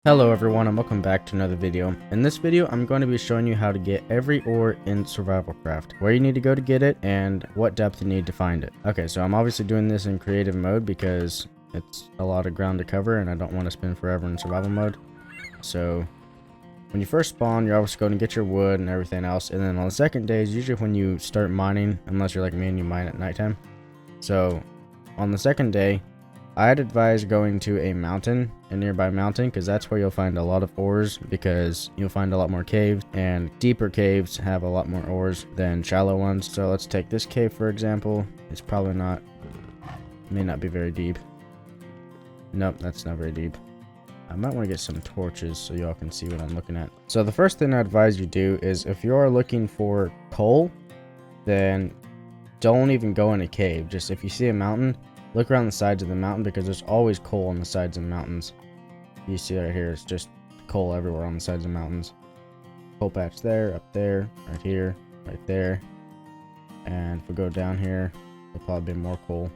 Hello everyone and welcome back to another video. In this video I'm going to be showing you how to get every ore in Survival Craft, where you need to go to get it, and what depth you need to find it. Okay, so I'm obviously doing this in creative mode because it's a lot of ground to cover and I don't want to spend forever in survival mode. So when you first spawn, you're obviously going to get your wood and everything else, and then on the second day is usually when you start mining, unless you're like me and you mine at nighttime. So on the second day, I'd advise going to a mountain, a nearby mountain, because that's where you'll find a lot of ores, because you'll find a lot more caves, and deeper caves have a lot more ores than shallow ones. So let's take this cave for example. It's probably not, may not be very deep. Nope, that's not very deep. I might want to get some torches so y'all can see what I'm looking at. So the first thing I advise you do is, if you are looking for coal, then don't even go in a cave. Just if you see a mountain, look around the sides of the mountain, because there's always coal on the sides of the mountains. You see right here, it's just coal everywhere on the sides of the mountains. Coal patch there, up there, right here, right there. And if we go down here, there'll probably be more coal.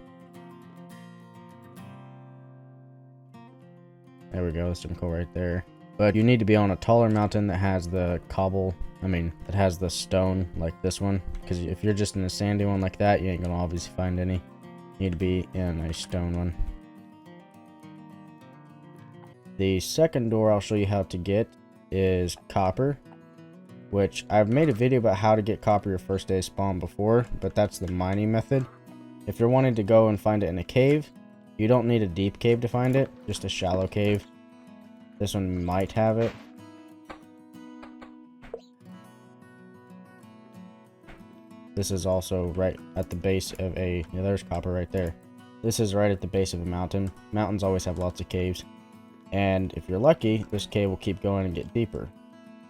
There we go, there's some coal right there. But you need to be on a taller mountain that has the that has the stone like this one. Because if you're just in a sandy one like that, you ain't gonna obviously find any. You need to be in a stone one. The second door I'll show you how to get is copper, which I've made a video about how to get copper your first day spawn before, but that's the mining method. If you're wanting to go and find it in a cave, you don't need a deep cave to find it, just a shallow cave. This one might have it. This is also right at the base of yeah, there's copper right there. This is right at the base of a mountain. Mountains always have lots of caves. And if you're lucky, this cave will keep going and get deeper.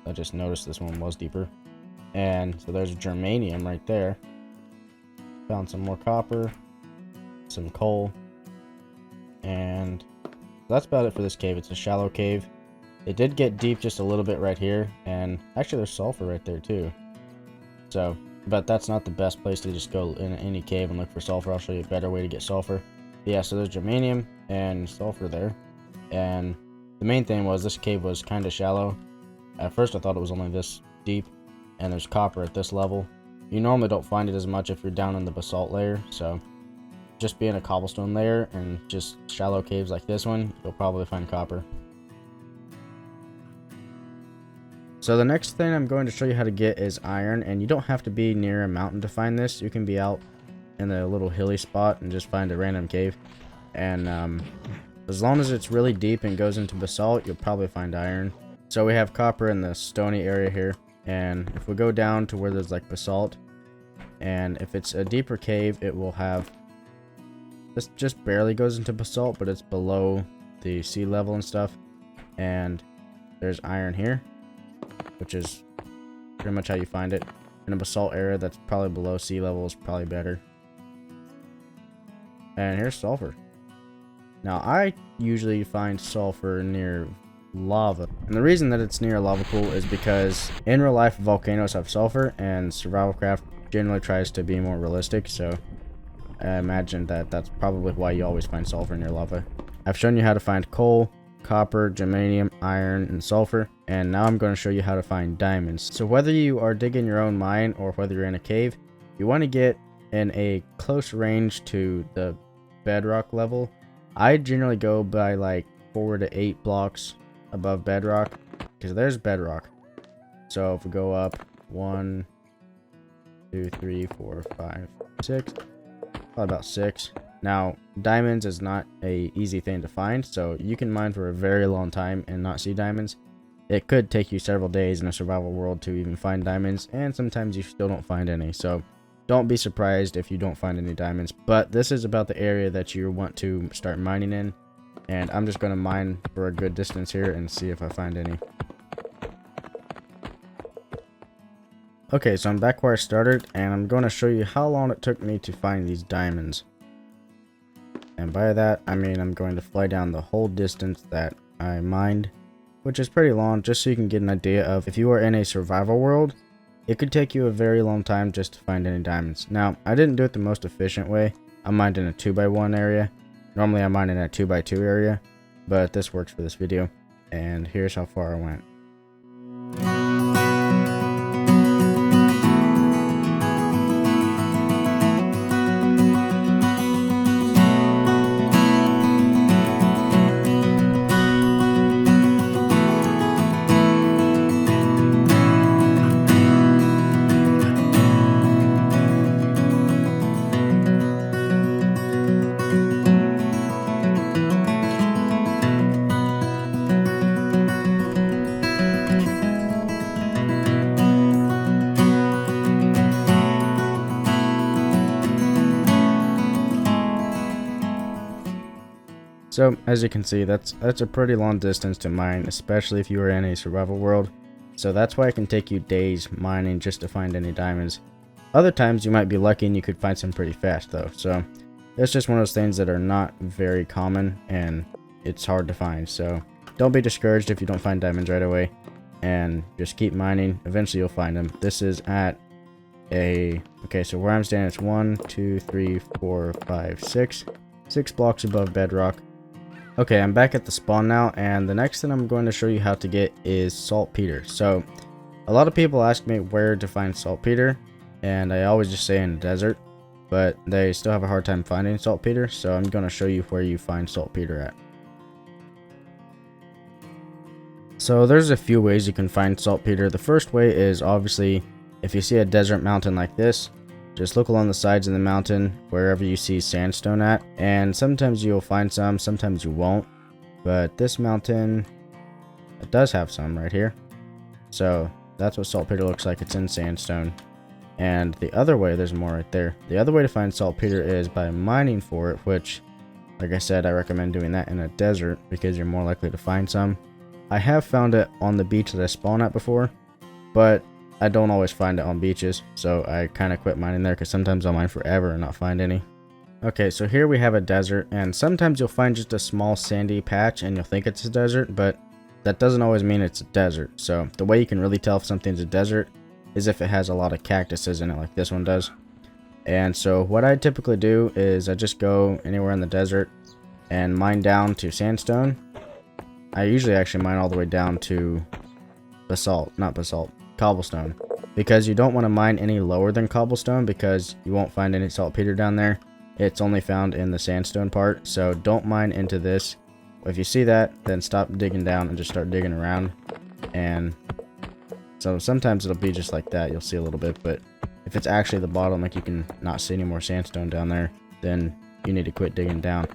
I just noticed this one was deeper. And so there's germanium right there. Found some more copper, some coal. And that's about it for this cave. It's a shallow cave. It did get deep just a little bit right here. And actually there's sulfur right there too. So, but that's not the best place to just go in any cave and look for sulfur. I'll show you a better way to get sulfur. But yeah, so there's germanium and sulfur there. And the main thing was, this cave was kind of shallow. At first I thought it was only this deep, and there's copper at this level. You normally don't find it as much if you're down in the basalt layer, so just being a cobblestone layer and just shallow caves like this one, you'll probably find copper. So the next thing I'm going to show you how to get is iron, and you don't have to be near a mountain to find this. You can be out in a little hilly spot and just find a random cave, and as long as it's really deep and goes into basalt, you'll probably find iron. So we have copper in the stony area here, and if we go down to where there's like basalt, and if it's a deeper cave, it will have, this just barely goes into basalt, but it's below the sea level and stuff. And there's iron here, which is pretty much how you find it. In a basalt area that's probably below sea level is probably better. And here's sulfur. Now, I usually find sulfur near lava. And the reason that it's near a lava pool is because in real life, volcanoes have sulfur, and Survival Craft generally tries to be more realistic. So I imagine that that's probably why you always find sulfur near lava. I've shown you how to find coal, copper, germanium, iron, and sulfur. And now I'm going to show you how to find diamonds. So whether you are digging your own mine or whether you're in a cave, you want to get in a close range to the bedrock level. I generally go by like 4 to 8 blocks above bedrock, because there's bedrock. So if we go up 1, 2, 3, 4, 5, 6, probably about 6. Now, diamonds is not a easy thing to find, so you can mine for a very long time and not see diamonds. It could take you several days in a survival world to even find diamonds, and sometimes you still don't find any. So don't be surprised if you don't find any diamonds. But this is about the area that you want to start mining in, and I'm just going to mine for a good distance here and see if I find any. Okay, so I'm back where I started, and I'm going to show you how long it took me to find these diamonds. And by that, I mean I'm going to fly down the whole distance that I mined, which is pretty long, just so you can get an idea of, if you are in a survival world, it could take you a very long time just to find any diamonds. Now, I didn't do it the most efficient way. I mined in a 2x1 area. Normally I mine in a 2x2 area, but this works for this video. and here's how far I went. So as you can see, that's a pretty long distance to mine, especially if you are in a survival world. So that's why it can take you days mining just to find any diamonds. Other times you might be lucky and you could find some pretty fast though. So it's just one of those things that are not very common and it's hard to find. So don't be discouraged if you don't find diamonds right away, and just keep mining. Eventually you'll find them. This is at okay, so where I'm standing, it's 1, 2, 3, 4, 5, 6 blocks above bedrock. Okay, I'm back at the spawn now, and the next thing I'm going to show you how to get is saltpeter. So a lot of people ask me where to find saltpeter, and I always just say in the desert, but they still have a hard time finding saltpeter, so I'm going to show you where you find saltpeter at. So there's a few ways you can find saltpeter. The first way is obviously if you see a desert mountain like this, just look along the sides of the mountain wherever you see sandstone at, and sometimes you'll find some, sometimes you won't. But this mountain, it does have some right here. So that's what saltpeter looks like. It's in sandstone. And the other way, there's more right there. The other way to find saltpeter is by mining for it, which, like I said, I recommend doing that in a desert because you're more likely to find some. I have found it on the beach that I spawn at before, but I don't always find it on beaches, so I kind of quit mining there because sometimes I'll mine forever and not find any. Okay, so here we have a desert, and sometimes you'll find just a small sandy patch and you'll think it's a desert, but that doesn't always mean it's a desert. So the way you can really tell if something's a desert is if it has a lot of cactuses in it like this one does. And so what I typically do is I just go anywhere in the desert and mine down to sandstone. I usually actually mine all the way down to cobblestone, because you don't want to mine any lower than cobblestone because you won't find any saltpeter down there. It's only found in the sandstone part, so don't mine into this. If you see that, then stop digging down and just start digging around. And so sometimes it'll be just like that, you'll see a little bit, but if it's actually the bottom, like you can not see any more sandstone down there, then you need to quit digging down.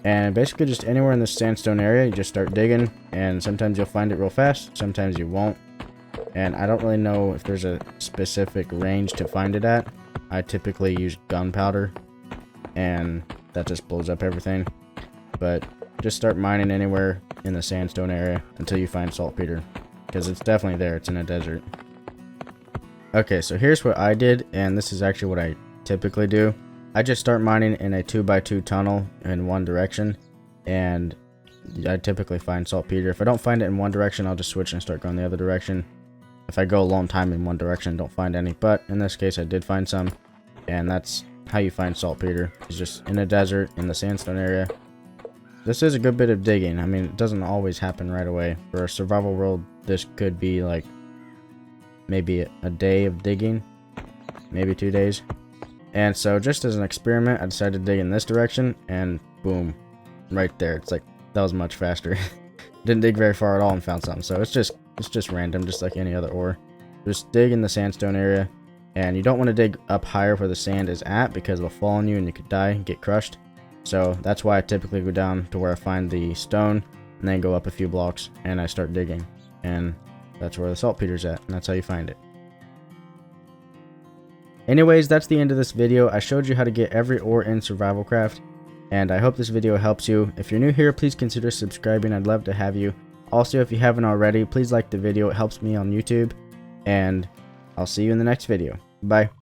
And basically just anywhere in the sandstone area, you just start digging, and sometimes you'll find it real fast, sometimes you won't. And I don't really know if there's a specific range to find it at. I typically use gunpowder, and that just blows up everything. But just start mining anywhere in the sandstone area until you find saltpeter, because it's definitely there. It's in a desert. Okay, so here's what I did, and this is actually what I typically do. I just start mining in a 2x2 tunnel in one direction, and I typically find saltpeter. If I don't find it in one direction, I'll just switch and start going the other direction. If I go a long time in one direction, don't find any, but in this case I did find some, and that's how you find saltpeter. It's just in a desert, in the sandstone area. This is a good bit of digging. I mean, it doesn't always happen right away. For a survival world, this could be like maybe a day of digging, maybe 2 days. And so just as an experiment, I decided to dig in this direction, and boom, right there. It's like, that was much faster. Didn't dig very far at all and found something. So it's just random, just like any other ore. Just dig in the sandstone area, and you don't want to dig up higher where the sand is at because it'll fall on you and you could die and get crushed. So that's why I typically go down to where I find the stone and then go up a few blocks and I start digging, and that's where the saltpeter's at, and that's how you find it. Anyways, that's the end of this video. I showed you how to get every ore in Survivalcraft, and I hope this video helps you. If you're new here, please consider subscribing. I'd love to have you. Also, if you haven't already, please like the video. It helps me on YouTube, and I'll see you in the next video. Bye.